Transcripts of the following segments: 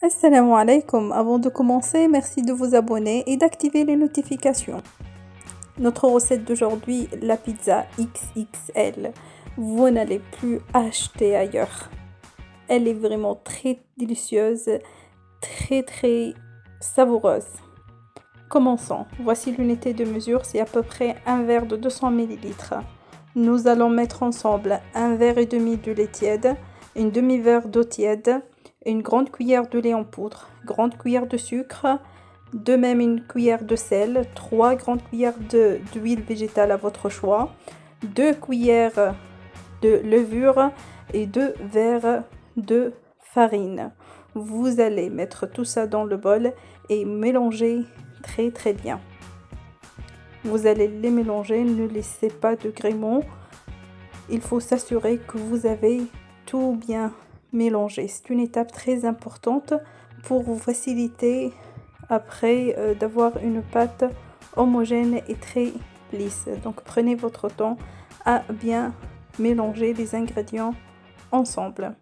Assalamu alaikum. Avant de commencer, merci de vous abonner et d'activer les notifications. Notre recette d'aujourd'hui, la pizza XXL. Vous n'allez plus acheter ailleurs. Elle est vraiment très délicieuse, très savoureuse. Commençons. Voici l'unité de mesure, c'est à peu près un verre de 200 ml. Nous allons mettre ensemble un verre et demi de lait tiède, une demi-verre d'eau tiède, une grande cuillère de lait en poudre, grande cuillère de sucre, de même une cuillère de sel, 3 grandes cuillères d'huile végétale à votre choix, 2 cuillères de levure et 2 verres de farine. Vous allez mettre tout ça dans le bol et mélanger très bien. Vous allez les mélanger, ne laissez pas de gréments. Il faut s'assurer que vous avez tout bien mélangé. C'est une étape très importante pour vous faciliter après d'avoir une pâte homogène et très lisse. Donc prenez votre temps à bien mélanger les ingrédients ensemble.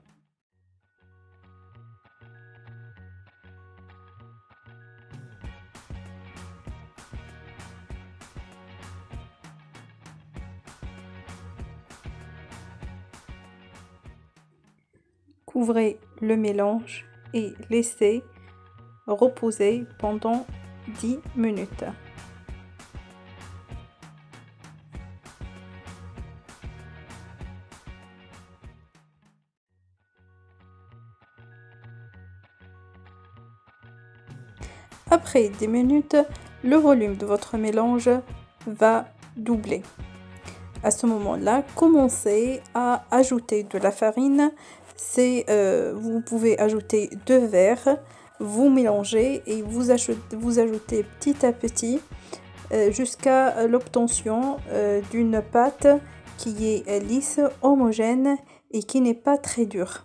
Couvrez le mélange et laissez reposer pendant 10 minutes. Après 10 minutes, le volume de votre mélange va doubler. À ce moment-là, commencez à ajouter de la farine. Vous pouvez ajouter 2 verres, vous mélangez et vous ajoutez petit à petit jusqu'à l'obtention d'une pâte qui est lisse, homogène et qui n'est pas très dure.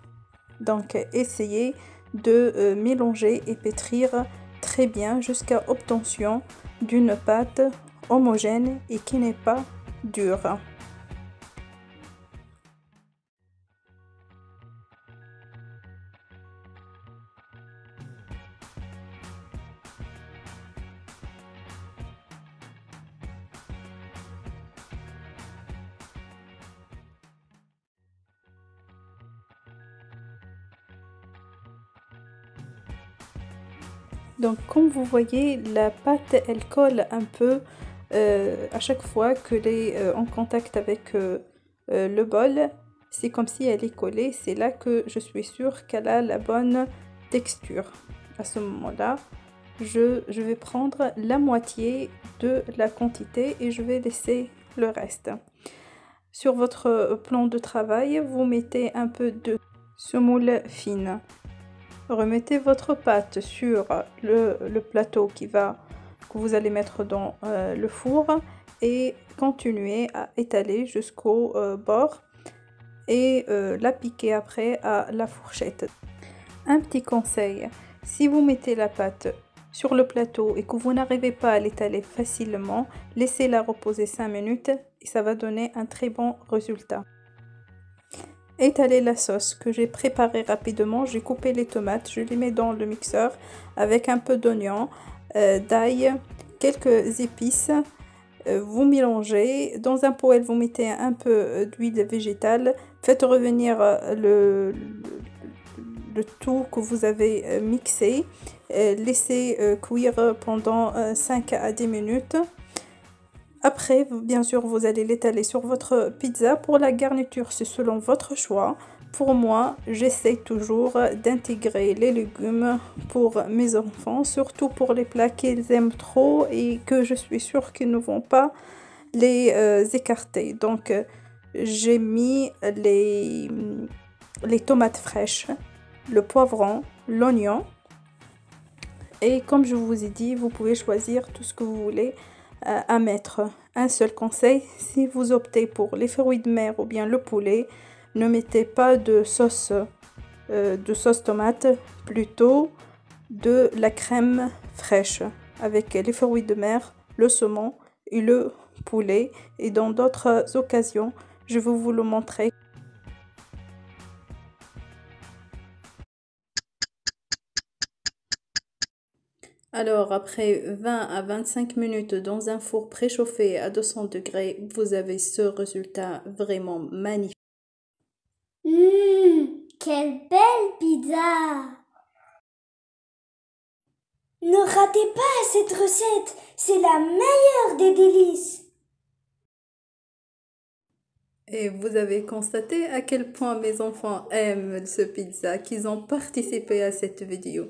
Donc essayez de mélanger et pétrir très bien jusqu'à obtention d'une pâte homogène et qui n'est pas dure. Donc comme vous voyez, la pâte elle colle un peu à chaque fois qu'elle est en contact avec le bol. C'est comme si elle est collée. C'est là que je suis sûre qu'elle a la bonne texture. À ce moment-là, je vais prendre la moitié de la quantité et je vais laisser le reste. Sur votre plan de travail, vous mettez un peu de semoule fine. Remettez votre pâte sur le plateau que vous allez mettre dans le four et continuez à étaler jusqu'au bord et la piquer après à la fourchette. Un petit conseil, si vous mettez la pâte sur le plateau et que vous n'arrivez pas à l'étaler facilement, laissez-la reposer 5 minutes et ça va donner un très bon résultat. Étaler la sauce que j'ai préparée rapidement. J'ai coupé les tomates, je les mets dans le mixeur avec un peu d'oignon, d'ail, quelques épices. Vous mélangez. Dans un poêle, vous mettez un peu d'huile végétale. Faites revenir le tout que vous avez mixé. Laissez cuire pendant 5 à 10 minutes. Après, bien sûr, vous allez l'étaler sur votre pizza. Pour la garniture, c'est selon votre choix. Pour moi, j'essaie toujours d'intégrer les légumes pour mes enfants, surtout pour les plats qu'ils aiment trop et que je suis sûre qu'ils ne vont pas les écarter. Donc, j'ai mis les tomates fraîches, le poivron, l'oignon. Et comme je vous ai dit, vous pouvez choisir tout ce que vous voulez à mettre. Un seul conseil, si vous optez pour les fruits de mer ou bien le poulet, ne mettez pas de sauce tomate, plutôt de la crème fraîche avec les fruits de mer, le saumon et le poulet. Et dans d'autres occasions, je vais vous le montrer. Alors, après 20 à 25 minutes dans un four préchauffé à 200 degrés, vous avez ce résultat vraiment magnifique. Quelle belle pizza! Ne ratez pas cette recette, c'est la meilleure des délices. Et vous avez constaté à quel point mes enfants aiment ce pizza, qu'ils ont participé à cette vidéo.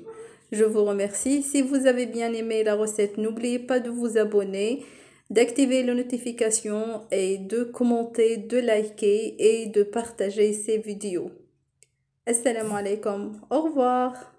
Je vous remercie. Si vous avez bien aimé la recette, n'oubliez pas de vous abonner, d'activer les notifications et de commenter, de liker et de partager ces vidéos. Assalamu alaikum. Au revoir.